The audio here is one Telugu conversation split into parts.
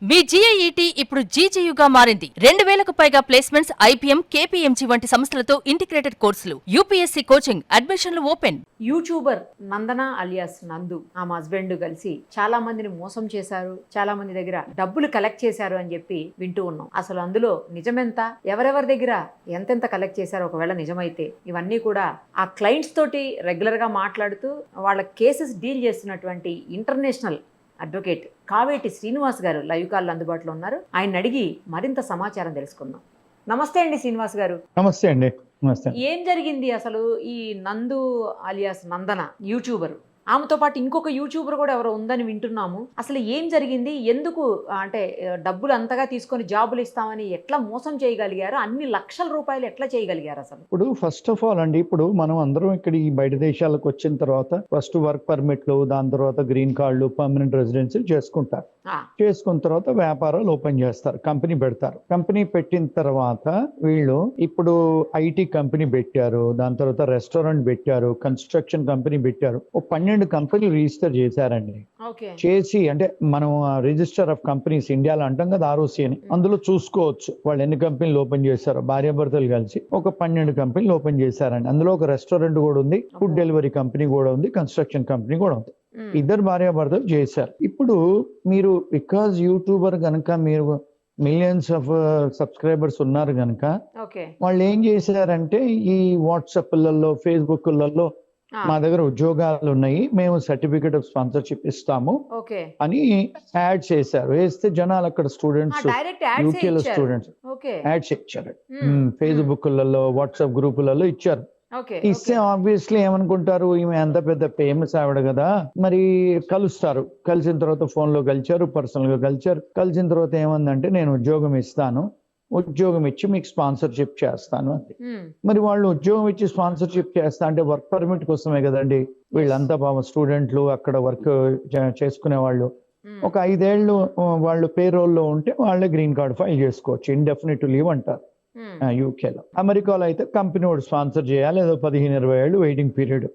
మీ జీఐఈటీ ఇప్పుడు జీజేయుగా మారింది. 2000కు పైగా ప్లేస్మెంట్స్, ఐపీఎం, కేపీఎంజీ వంటి సంస్థలతో ఇంటిగ్రేటెడ్ కోర్సులు. యూపీఎస్సీ కోచింగ్, అడ్మిషన్లు ఓపెన్. యూట్యూబర్ నందన అలియాస్ నందు ఆమె హస్బెండ్ కలిసి చాలా మందిని మోసం చేశారు, చాలా మంది దగ్గర డబ్బులు కలెక్ట్ చేశారు అని చెప్పి వింటూ ఉన్నాం. అసలు అందులో నిజమెంత, ఎవరెవరి దగ్గర ఎంతెంత కలెక్ట్ చేశారో ఒకవేళ నిజమైతే ఇవన్నీ కూడా ఆ క్లయింట్స్ తోటి రెగ్యులర్ గా మాట్లాడుతూ వాళ్ళ కేసెస్ డీల్ చేస్తున్నటువంటి ఇంటర్నేషనల్ అడ్వకేట్ కావేటి శ్రీనివాస్ గారు లైవ్ కాల్ అందుబాటులో ఉన్నారు. ఆయన అడిగి మరింత సమాచారం తెలుసుకుందాం. నమస్తే అండి శ్రీనివాస్ గారు. నమస్తే అండి. నమస్తే. ఏం జరిగింది అసలు? ఈ నందు అలియాస్ నందన యూట్యూబర్, ఆమెతో పాటు ఇంకొక యూట్యూబర్ కూడా ఎవరో ఉందని వింటున్నాము. అసలు ఏం జరిగింది? ఎందుకు అంటే డబ్బులు అంతగా తీసుకొని జాబులు ఇస్తామని ఎట్లా మోసం చేయగలిగారు? అన్ని లక్షల రూపాయలు ఎట్లా చేయగలిగారు అసలు? ఇప్పుడు ఫస్ట్ ఆఫ్ ఆల్ అండి, ఇప్పుడు మనం అందరం ఇక్కడ ఈ బయట దేశాలకు వచ్చిన తర్వాత ఫస్ట్ వర్క్ పర్మిట్లు, దాని తర్వాత గ్రీన్ కార్డులు, పర్మనెంట్ రెసిడెన్సీ చేసుకుంటారు. చేసుకున్న తర్వాత వ్యాపారాలు ఓపెన్ చేస్తారు, కంపెనీ పెడతారు. కంపెనీ పెట్టిన తర్వాత వీళ్ళు ఇప్పుడు ఐటీ కంపెనీ పెట్టారు, దాని తర్వాత రెస్టారెంట్ పెట్టారు, కన్స్ట్రక్షన్ కంపెనీ పెట్టారు. 12 కంపెనీలు రిజిస్టర్ చేశారండి. చేసి అంటే మనం రిజిస్టర్ ఆఫ్ కంపెనీస్ ఇండియాలో అంటాం కదా, ఆర్ఓసి అని, అందులో చూసుకోవచ్చు వాళ్ళు ఎన్ని కంపెనీలు ఓపెన్ చేశారు. భార్యాభర్తలు కలిసి ఒక 12 కంపెనీలు ఓపెన్ చేశారండి. అందులో ఒక రెస్టారెంట్ కూడా ఉంది, ఫుడ్ డెలివరీ కంపెనీ కూడా ఉంది, కన్స్ట్రక్షన్ కంపెనీ కూడా ఉంది. ఇద్దరు భార్యాభర్తలు చేశారు. ఇప్పుడు మీరు బికాజ్ యూట్యూబర్ గనక, మీరు మిలియన్స్ ఆఫ్ సబ్స్క్రైబర్స్ ఉన్నారు గనక, వాళ్ళు ఏం చేశారంటే ఈ వాట్సాప్లలో, ఫేస్బుక్లలో మా దగ్గర ఉద్యోగాలు ఉన్నాయి, మేము సర్టిఫికేట్ ఆఫ్ స్పాన్సర్షిప్ ఇస్తాము అని యాడ్ చేశారు. వేస్తే జనాలు అక్కడ స్టూడెంట్స్, యూకేలో స్టూడెంట్స్ యాడ్స్ ఇచ్చారు. ఫేస్బుక్లలో, వాట్సాప్ గ్రూపులలో ఇచ్చారు. ఇస్తే ఆబ్వియస్లీ ఏమనుకుంటారు, ఈమె ఎంత పెద్ద ఫేమస్ ఆవిడ కదా, మరి కలుస్తారు. కలిసిన తర్వాత ఫోన్ లో కలిచారు, పర్సనల్ గా కలిచారు. కలిసిన తర్వాత ఏమందంటే నేను ఉద్యోగం ఇస్తాను, ఉద్యోగం ఇచ్చి మీకు స్పాన్సర్షిప్ చేస్తాను అంది. మరి వాళ్ళు ఉద్యోగం ఇచ్చి స్పాన్సర్షిప్ చేస్తా అంటే వర్క్ పర్మిట్ కోసమే కదండి. వీళ్ళంతా పాపం స్టూడెంట్లు, అక్కడ వర్క్ చేసుకునే వాళ్ళు. ఒక 5 ఏళ్ళు వాళ్ళు పేరోల్లో ఉంటే వాళ్ళే గ్రీన్ కార్డ్ ఫైల్ చేసుకోవచ్చు, ఇండెఫినిట్ లీవ్ అంటారు యూకేలో. అమెరికాలో అయితే కంపెనీ వాడు స్పాన్సర్ చేయాలి, ఏదో 15-20 ఏళ్ళు వెయిటింగ్ పీరియడ్.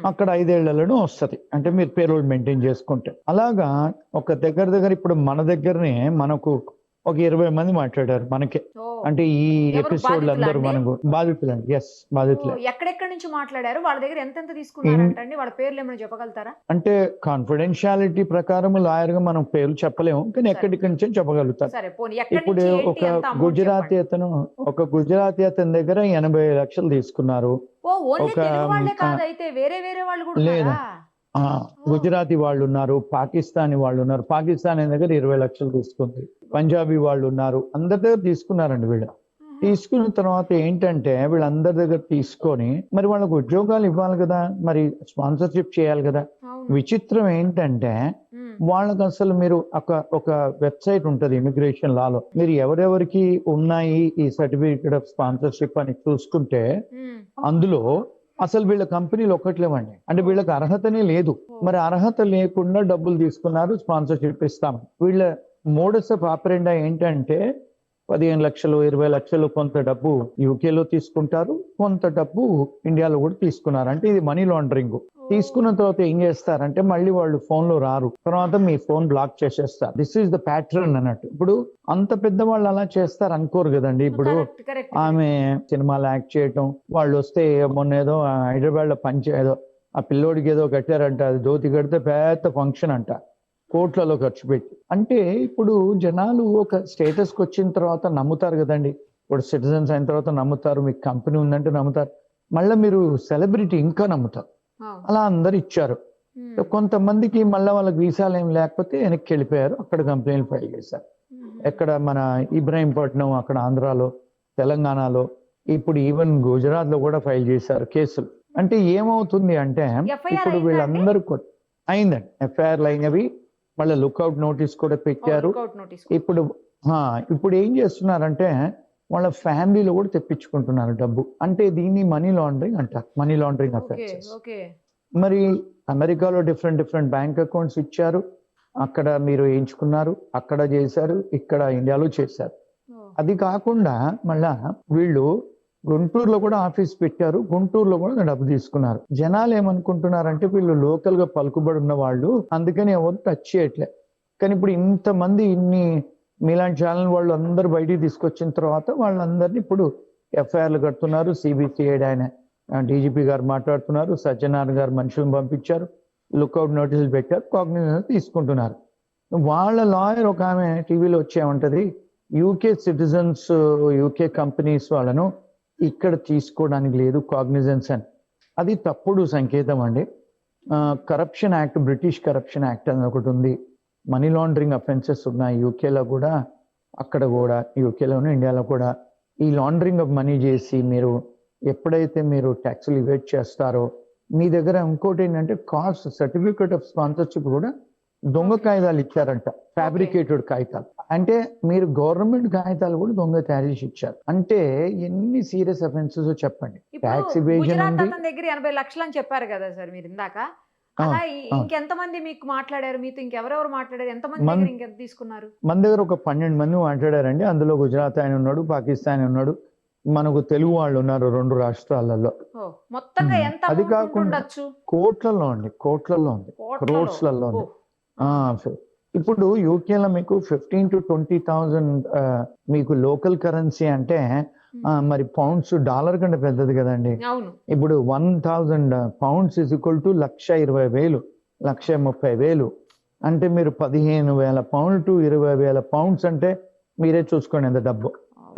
అక్కడ 5 ఏళ్లలోనే వస్తుంది, అంటే మీరు పేరోల్ మెయింటైన్ చేసుకుంటే. అలాగా ఒక దగ్గర ఇప్పుడు మన దగ్గరనే మనకు ఒక 20 మంది మాట్లాడారు మనకే. అంటే ఈ ఎపిసోడ్ అందరూ మనకు బాధితులండి. ఎస్, బాధితులు. ఎక్కడెక్కడి నుంచి మాట్లాడారు? వాళ్ళ దగ్గర ఎంతెంత తీసుకున్నారంటే వాళ్ళ పేర్లు ఏమైనా చెప్పగలుగుతారా? అంటే కాన్ఫిడెన్షియాలిటీ ప్రకారం లాయర్ గా మనం పేర్లు చెప్పలేము, కానీ ఎక్కడిక్కడి నుంచి చెప్పగలుగుతారు. ఇప్పుడు ఒక గుజరాతీ అతని దగ్గర 80 లక్షలు తీసుకున్నారు. లేదా గుజరాతీ వాళ్ళు ఉన్నారు, పాకిస్తానీ వాళ్ళు ఉన్నారు. పాకిస్తానీ దగ్గర 20 లక్షలు తీసుకుంది. పంజాబీ వాళ్ళు ఉన్నారు, అందరి దగ్గర తీసుకున్నారండి. వీళ్ళు తీసుకున్న తర్వాత ఏంటంటే వీళ్ళందరి దగ్గర తీసుకొని మరి వాళ్ళకు ఉద్యోగాలు ఇవ్వాలి కదా, మరి స్పాన్సర్షిప్ చేయాలి కదా. విచిత్రం ఏంటంటే వాళ్ళకి అసలు మీరు ఒక వెబ్సైట్ ఉంటుంది ఇమిగ్రేషన్ లాలో, మీరు ఎవరెవరికి ఉన్నాయి ఈ సర్టిఫికేట్ ఆఫ్ స్పాన్సర్షిప్ అని చూసుకుంటే అందులో అసలు వీళ్ళ కంపెనీలు ఒక్కట్లేవండి. అంటే వీళ్ళకి అర్హతనే లేదు. మరి అర్హత లేకుండా డబ్బులు తీసుకున్నారు, స్పాన్సర్షిప్ ఇస్తాం. వీళ్ళ మోడస్ ఆఫ్ ఆపరెండా ఏంటంటే 15 లక్షలు, 20 లక్షలు కొంత డబ్బు యూకేలో తీసుకుంటారు, కొంత డబ్బు ఇండియాలో కూడా తీసుకున్నారు. అంటే ఇది మనీ లాండరింగ్. తీసుకున్న తర్వాత ఏం చేస్తారంటే మళ్ళీ వాళ్ళు ఫోన్ లో రారు, తర్వాత మీ ఫోన్ బ్లాక్ చేసేస్తారు. దిస్ ఈస్ ద ప్యాటర్న్ అన్నట్టు. ఇప్పుడు అంత పెద్ద వాళ్ళు అలా చేస్తారు అనుకోరు కదండి. ఇప్పుడు ఆమె సినిమాలో యాక్ట్ చేయటం, వాళ్ళు వస్తే మొన్న ఏదో హైదరాబాద్ లో ఏదో ఆ పిల్లోడికి ఏదో కట్టారంట, అది ధోతి కడితే పెద్ద ఫంక్షన్ అంట, కోట్లలో ఖర్చు పెట్టి. అంటే ఇప్పుడు జనాలు ఒక స్టేటస్కి వచ్చిన తర్వాత నమ్ముతారు కదండి. ఇప్పుడు సిటిజన్స్ అయిన తర్వాత నమ్ముతారు, మీకు కంపెనీ ఉందంటే నమ్ముతారు, మళ్ళీ మీరు సెలబ్రిటీ ఇంకా నమ్ముతారు. అలా అందరు ఇచ్చారు. కొంతమందికి మళ్ళీ వాళ్ళకి వీసాలు ఏం లేకపోతే వెనక్కి వెళ్ళిపోయారు, అక్కడ కంప్లైంట్ ఫైల్ చేశారు. ఎక్కడ మన ఇబ్రాహీంపట్నం, అక్కడ ఆంధ్రాలో, తెలంగాణలో, ఇప్పుడు ఈవెన్ గుజరాత్ లో కూడా ఫైల్ చేశారు కేసులు. అంటే ఏమవుతుంది అంటే ఇప్పుడు వీళ్ళందరూ అయిందండి, ఎఫ్ఐఆర్లు అయినవి, మళ్ళీ లుక్అవుట్ నోటీస్ కూడా పెట్టారు. ఇప్పుడు ఏం చేస్తున్నారంటే వాళ్ళ ఫ్యామిలీలో కూడా తెప్పించుకుంటున్నారు డబ్బు. అంటే దీన్ని మనీ లాండరింగ్ అంటారు, మనీ లాండరింగ్ అఫెన్సెస్. మరి అమెరికాలో డిఫరెంట్ బ్యాంక్ అకౌంట్స్ ఇచ్చారు, అక్కడ మీరు వేయించుకున్నారు, అక్కడ చేశారు, ఇక్కడ ఇండియాలో చేశారు. అది కాకుండా మళ్ళా వీళ్ళు గుంటూరులో కూడా ఆఫీస్ పెట్టారు, గుంటూరులో కూడా డబ్బు తీసుకున్నారు. జనాలు ఏమనుకుంటున్నారంటే వీళ్ళు లోకల్ గా పలుకుబడి ఉన్న వాళ్ళు, అందుకని ఎవరు టచ్ చేయట్లే. కానీ ఇప్పుడు ఇంతమంది ఇన్ని మీలాంటి ఛానల్ వాళ్ళు అందరూ బయటికి తీసుకొచ్చిన తర్వాత వాళ్ళందరినీ ఇప్పుడు ఎఫ్ఐఆర్లు కడుతున్నారు. సిబిసిఐడి ఆయన డీజీపీ గారు మాట్లాడుతున్నారు, సత్యనారాయణ గారు మనుషులను పంపించారు, లుక్అవుట్ నోటీసులు పెట్టారు, కాగ్నిజెన్స్ తీసుకుంటున్నారు. వాళ్ళ లాయర్ ఒక ఆమె టీవీలో వచ్చేమంటది, యూకే సిటిజన్స్ యూకే కంపెనీస్ వాళ్ళను ఇక్కడ తీసుకోవడానికి లేదు కాగ్నిజెన్స్ అని. అది తప్పుడు సంకేతం అండి. Corruption act, British corruption act అని ఒకటి ఉంది. మనీ లాండరింగ్ అఫెన్సెస్ ఉన్నాయి యూకేలో కూడా, అక్కడ కూడా, యూకేలోను ఇండియాలో కూడా. ఈ లాండరింగ్ ఆఫ్ మనీ చేసి మీరు ఎప్పుడైతే మీరు ట్యాక్సులు ఇవేట్ చేస్తారో మీ దగ్గర ఇంకోటి ఏంటంటే కాస్ట్ సర్టిఫికేట్ ఆఫ్ స్పాన్సర్షిప్ కూడా దొంగ కాగితాలు ఇచ్చారంట, ఫ్యాబ్రికేటెడ్ కాగితాలు. అంటే మీరు గవర్నమెంట్ కాగితాలు కూడా దొంగ తయారు చేసి ఇచ్చారు. అంటే ఎన్ని సీరియస్ అఫెన్సెస్ చెప్పండి. ట్యాక్స్ ఎవేజన్ ఉంది. దగ్గర 80 లక్షలు అని చెప్పారు కదా సార్ మీరు ఇందాక. అలా ఇంకెంతమంది మీకు మాట్లాడారు, మీతో ఇంకెవరెవరు మాట్లాడారు, ఎంతమంది దగ్గర ఇంకెంత తీసుకున్నారు? మన దగ్గర ఒక 12 మంది మాట్లాడారండి. అందులో గుజరాత్ ఆయన ఉన్నాడు, పాకిస్తాన్ ఉన్నాడు, మనకు తెలుగు వాళ్ళు ఉన్నారు 2 రాష్ట్రాలలో. మొత్తంగా ఎంత అది కాకుండా కోట్లలో అండి, కోట్లలో ఉంది, క్రోర్స్లలో ఉంది. ఇప్పుడు యూకేలో మీకు 15,000 to 20,000 మీకు లోకల్ కరెన్సీ అంటే మరి పౌండ్స్ డాలర్ కంటే పెద్దది కదండి. ఇప్పుడు 1,000 pounds is equal to 1,20,000, 1,30,000. అంటే మీరు 15,000 pounds to 20,000 pounds అంటే మీరే చూసుకోండి ఎంత డబ్బు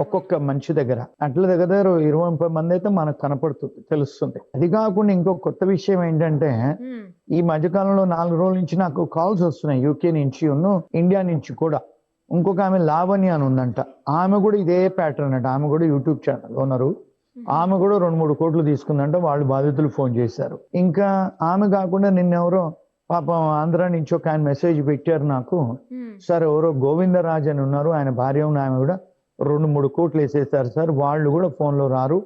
ఒక్కొక్క మనిషి దగ్గర. అట్ల దగ్గర 20-30 మంది అయితే మనకు కనపడుతుంది, తెలుస్తుంది. అది కాకుండా ఇంకో కొత్త విషయం ఏంటంటే ఈ మధ్యకాలంలో 4 రోజుల నుంచి నాకు కాల్స్ వస్తున్నాయి యూకే నుంచి, ఇండియా నుంచి కూడా. ఇంకొక ఆమె లావణ్య అని ఉందంట, ఆమె కూడా ఇదే ప్యాటర్న్ అంట. ఆమె కూడా యూట్యూబ్ ఛానల్ ఓనరు. ఆమె కూడా 2-3 కోట్లు తీసుకుందంట. వాళ్ళు బాధితులు ఫోన్ చేశారు. ఇంకా ఆమె కాకుండా నిన్నెవరో పాపం ఆంధ్ర నుంచి ఒక ఆయన మెసేజ్ పెట్టారు నాకు, సార్ ఎవరో గోవిందరాజ్ అని ఉన్నారు, ఆయన భార్య ఉన్న ఆమె కూడా 2-3 కోట్లు వేసేస్తారు సార్, వాళ్ళు కూడా ఫోన్లో రారు,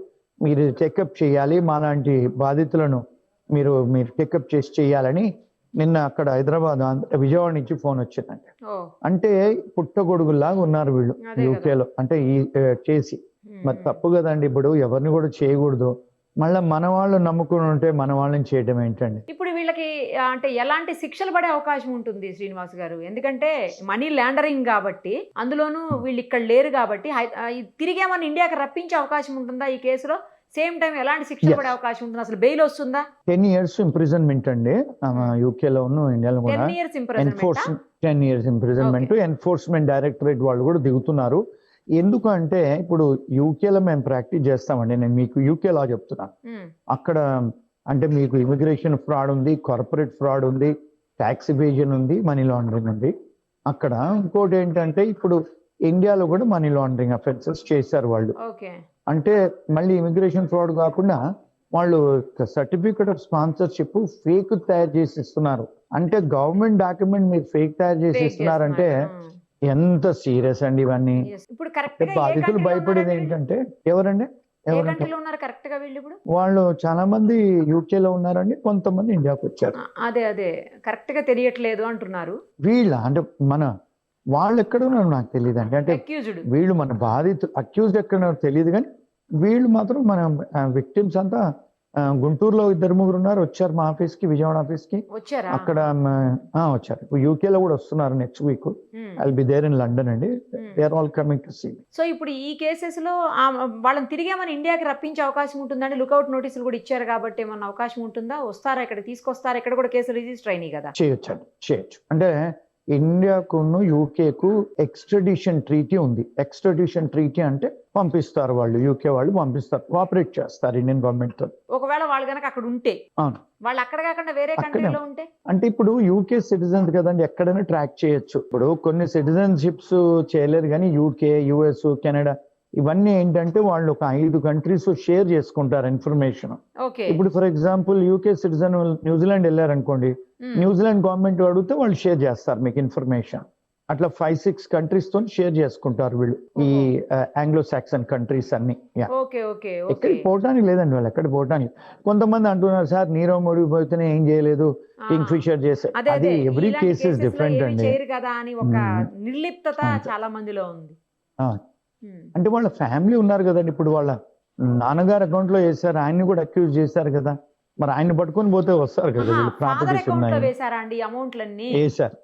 మీరు చెకప్ చేయాలి, మాలాంటి బాధితులను మీరు చెకప్ చేసి చేయాలని నిన్న అక్కడ హైదరాబాద్ విజయవాడ నుంచి ఫోన్ వచ్చిందండి. అంటే పుట్టగొడుగులాగా ఉన్నారు వీళ్ళు యూకేలో. అంటే ఈ చేసి మరి తప్పు కదండి. ఇప్పుడు ఎవరిని కూడా చేయకూడదు. మళ్ళీ మన వాళ్ళు నమ్ముకుని ఉంటే మన వాళ్ళని చేయడం ఏంటండి. ఇప్పుడు వీళ్ళకి అంటే ఎలాంటి శిక్షలు పడే అవకాశం ఉంటుంది శ్రీనివాస్ గారు? ఎందుకంటే మనీ లాండరింగ్ కాబట్టి, అందులోనూ వీళ్ళు ఇక్కడ లేరు కాబట్టి తిరిగి ఏమన్నా ఇండియాకి రప్పించే అవకాశం ఉంటుందా ఈ కేసులో? సేమ్ టైం ఎలాంటి శిక్ష పడే అవకాశం ఉంటుంది? అసలు బెయిల్ వస్తుందా? 10 years ఇంప్రిజన్మెంట్ అండి యూకేలో ఇండియాలో కూడా. 10 years ఇంప్రిజన్మెంట్. ఎన్ఫోర్స్మెంట్ డైరెక్టరేట్ వాళ్ళు కూడా దిగుతున్నారు. ఎందుకు అంటే ఇప్పుడు యూకేలో మేము ప్రాక్టీస్ చేస్తామండి. నేను మీకు యూకే లా చెప్తున్నాను. అక్కడ అంటే మీకు ఇమిగ్రేషన్ ఫ్రాడ్ ఉంది, కార్పొరేట్ ఫ్రాడ్ ఉంది, ట్యాక్స్ ఎవేజన్ ఉంది, మనీ లాండరింగ్ ఉంది. అక్కడ ఇంకోటి ఏంటంటే ఇప్పుడు ఇండియాలో కూడా మనీ లాండరింగ్ అఫెన్సెస్ చేశారు వాళ్ళు. అంటే మళ్ళీ ఇమిగ్రేషన్ ఫ్రాడ్ కాకుండా వాళ్ళు సర్టిఫికేట్ ఆఫ్ స్పాన్సర్షిప్ ఫేక్ తయారు చేసి ఇస్తున్నారు. అంటే గవర్నమెంట్ డాక్యుమెంట్ మీరు ఫేక్ తయారు చేసి ఇస్తున్నారంటే ఎంత సీరియస్ అండి ఇవన్నీ. బాధితులు భయపడేది ఏంటంటే ఎవరండి వాళ్ళు చాలా మంది యూకేలో ఉన్నారండి, కొంతమంది ఇండియాకి వచ్చారు. అదే కరెక్ట్ గా తెలియట్లేదు అంటున్నారు వీళ్ళ. అంటే వాళ్ళు ఎక్కడ ఉన్నారు నాకు తెలియదు అండి. అంటే వీళ్ళు మన బాధితులు, అక్యూజ్డ్ ఎక్కడ ఉన్నారో తెలియదు, కానీ వీళ్ళు మాత్రం మన విక్టిమ్స్ అంతా గుంటూరులో 2-3 ఉన్నారు, వచ్చారు మా ఆఫీస్ కి, విజయవాడ ఆఫీస్ కి. అక్కడ వచ్చారు. ఇప్పుడు యూకేలో కూడా వస్తున్నారు next week. I be there in London అండి. They are all coming to see. So ఇప్పుడు ఈ కేసెస్ లో వాళ్ళని తిరిగి మన ఇండియాకి రప్పించే అవకాశం ఉంటుందండి? లుక్అవుట్ నోటీసులు కూడా ఇచ్చారు కాబట్టి ఏమన్నా అవకాశం ఉంటుందా? వస్తారా, ఇక్కడ తీసుకొస్తారా? ఇక్కడ కూడా కేసులు రిజిస్టర్ అయినాయి కదా. చేయొచ్చు. అంటే ఇండియాకును యూకేకు ఎక్స్ట్రడిషన్ ట్రీటీ ఉంది. ఎక్స్ట్రడిషన్ ట్రీటీ అంటే పంపిస్తారు వాళ్ళు, యూకే వాళ్ళు పంపిస్తారు, కోఆపరేట్ చేస్తారు ఇండియన్ గవర్నమెంట్ తో. ఒకవేళ వాళ్ళు కనుక అక్కడ ఉంటే, వాళ్ళు అక్కడ కాకుండా వేరే కంట్రీలో ఉంటే, అంటే ఇప్పుడు యూకే సిటిజన్స్ కదండి, ఎక్కడైనా ట్రాక్ చేయొచ్చు. ఇప్పుడు కొన్ని సిటిజన్షిప్స్ చేయలేరు, కానీ యూకే, యుఎస్, కెనడా ఇవన్నీ ఏంటంటే వాళ్ళు ఒక 5 countries షేర్ చేసుకుంటారు ఇన్ఫర్మేషన్. ఇప్పుడు for example UK citizen New Zealand వెళ్ళారనుకోండి, న్యూజిలాండ్ గవర్నమెంట్ అడిగితే వాళ్ళు షేర్ చేస్తారు మీకు ఇన్ఫర్మేషన్. అట్లా 5-6 countries తో షేర్ చేసుకుంటారు వీళ్ళు, ఈ ఆంగ్లో సాక్సన్ కంట్రీస్ అన్ని. ఎక్కడికి పోవటానికి లేదండి వాళ్ళు, ఎక్కడ పోవటానికి. కొంతమంది అంటున్నారు సార్ నీరవ్ మోడీ పోతేనే ఏం చేయలేదు, కింగ్ ఫిషర్ చేసే. అది ఎవ్రీ కేస్ ఇస్ డిఫరెంట్ అండి. నిర్లిప్తత చాలా మందిలో ఉంది. అంటే వాళ్ళ ఫ్యామిలీ ఉన్నారు కదండి. ఇప్పుడు వాళ్ళ నాన్నగారు అకౌంట్ లో వేసారు, ఆయన్ని కూడా అక్యూజ్ చేశారు కదా, మరి ఆయన్ని పట్టుకొని పోతే వస్తారు కదా. వీళ్ళు ప్రాపర్టీస్ ఉన్నాయి, వేసారు.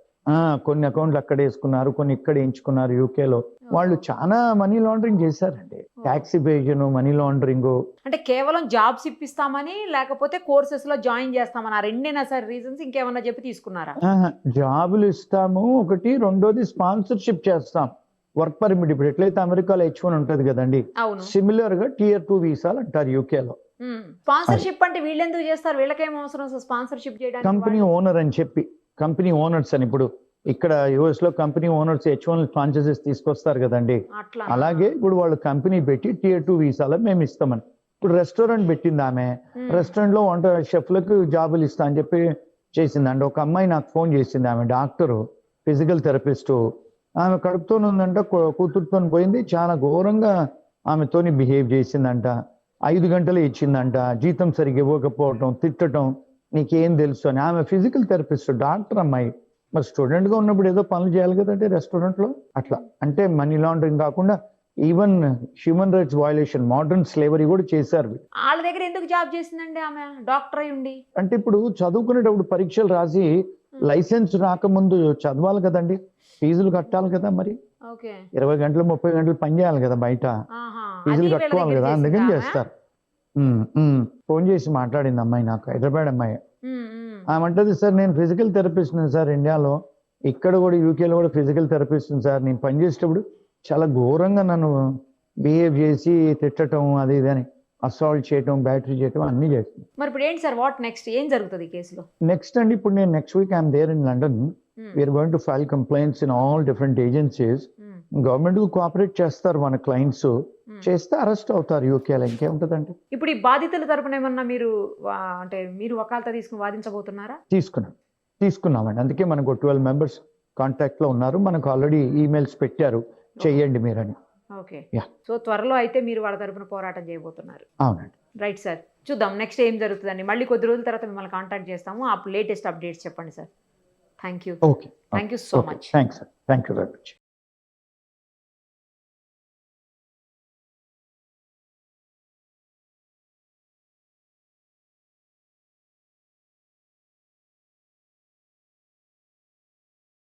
కొన్ని అకౌంట్లు అక్కడ వేసుకున్నారు, కొన్ని ఇక్కడ ఎంచుకున్నారు యూకేలో. వాళ్ళు చాలా మనీ లాండరింగ్ చేశారండి. Tax evasion, money laundering. అంటే కేవలం జాబ్స్ ఇప్పిస్తామని లేకపోతే కోర్సెస్ లో జాయిన్ చేస్తామని, ఆ రెండేనా సార్ రీజన్స్? ఇంకేమన్నా చెప్పి తీసుకున్నారా? జాబులు ఇస్తాము ఒకటి, రెండోది స్పాన్సర్షిప్ చేస్తాం. వర్క్ పర్మిట్ ఇప్పుడు ఎట్లయితే అమెరికాలో H1 ఉంటది కదండి, అవును. సిమిలర్ గా Tier 2 వీసాలు అంటారు యూకేలో. స్పాన్సర్షిప్ అంటే వీళ్ళు ఎందుకు చేస్తారు? వీళ్ళకేం అవసరం స్పాన్సర్షిప్ చేయడానికి? కంపెనీ ఓనర్ అని చెప్పి, కంపెనీ ఓనర్స్ అని ఇప్పుడు ఇక్కడ యుఎస్ లో కంపెనీ ఓనర్స్ H1 స్పాన్సర్షిప్ తీసుకొస్తారు కదండి, అట్లా. అలాగే ఇప్పుడు వాళ్ళు కంపెనీ పెట్టి Tier 2 వీసాలో మేము ఇస్తామని. ఇప్పుడు రెస్టారెంట్ పెట్టింది ఆమె, రెస్టారెంట్ లో వంట షెఫ్లకు జాబులు ఇస్తా అని చెప్పి చేసిందండి. ఒక అమ్మాయి నాకు ఫోన్ చేసింది, ఆమె డాక్టరు, ఫిజికల్ థెరపిస్ట్. ఆమె కడుపుతోనే ఉందంట, కూతురుతో పోయింది, చాలా ఘోరంగా ఆమెతోని బిహేవ్ చేసిందంట. 5 గంటలు ఇచ్చిందంట, జీతం సరిగ్గా ఇవ్వకపోవటం, తిట్టడం, నీకేం తెలుసు అని. ఆమె ఫిజికల్ థెరపిస్ట్, డాక్టర్ అమ్మాయి. మరి స్టూడెంట్ గా ఉన్నప్పుడు ఏదో పనులు చేయాలి కదంటే రెస్టారెంట్ లో. అట్లా అంటే మనీ లాండరింగ్ కాకుండా even human rights violation, modern slavery కూడా చేశారు. వాళ్ళ దగ్గర ఎందుకు జాబ్ చేసిందండి ఆమె, డాక్టర్ అయి ఉండి? అంటే ఇప్పుడు చదువుకునేటప్పుడు పరీక్షలు రాసి లైసెన్స్ రాకముందు చదవాలి కదండి, ఫీజులు కట్టాలి కదా. మరి 20 గంటలు 30 గంటలు పని చేయాలి కదా బయట, ఫీజులు కట్టుకోవాలి కదా, అందుకని చేస్తారు. ఫోన్ చేసి మాట్లాడింది అమ్మాయి నాకు, హైదరాబాద్ అమ్మాయి. ఆమె అంటది, సార్ నేను ఫిజికల్ థెరపిస్ట్ సార్ ఇండియాలో, ఇక్కడ కూడా యూకేలో కూడా ఫిజికల్ థెరపిస్ట్ సార్. నేను పనిచేసేటప్పుడు చాలా ఘోరంగా నన్ను బిహేవ్ చేసి తిట్టడం, అది ఇది అని, అసాల్ట్ చేయటం, బ్యాటరీ చేయటం అన్ని చేస్తుంది. మరి ఇప్పుడు ఏంటి సార్, వాట్ నెక్స్ట్? ఏం జరుగుతుంది ఈ కేసులో? నెక్స్ట్ అండి, ఇప్పుడు నేను next week I'm there in London. We're going to file complaints in all different agencies. Government కు కోఆపరేట్ చేస్తారు మన క్లయింట్స్, చేస్తే అరెస్ట్ అవుతారు యూకేలో. ఇంకేముంటదండి. ఇప్పుడు ఈ బాధితుల తరపున ఏమన్నా మీరు అంటే మీరు వకాల్తా తీసుకుని వాదించబోతున్నారా? తీసుకున్నామండి. అందుకే మనకు 12 మెంబర్స్ కాంటాక్ట్ లో ఉన్నారు. మనకు ఆల్రెడీ ఈమెయిల్స్ పెట్టారు, చెయ్యండి మీరని. ఓకే. సో త్వరలో అయితే మీరు వాళ్ళ తరపున పోరాటం చేయబోతున్నారు. అవునండి. రైట్ సార్, చూద్దాం నెక్స్ట్ ఏం జరుగుతుందండి. మళ్ళీ కొద్ది రోజుల తర్వాత మిమ్మల్ని కాంటాక్ట్ చేస్తాము. ఆ లేటెస్ట్ అప్డేట్స్ చెప్పండి sir. Thank you. Okay. Thank you so much. Thanks sir. Thank you very much.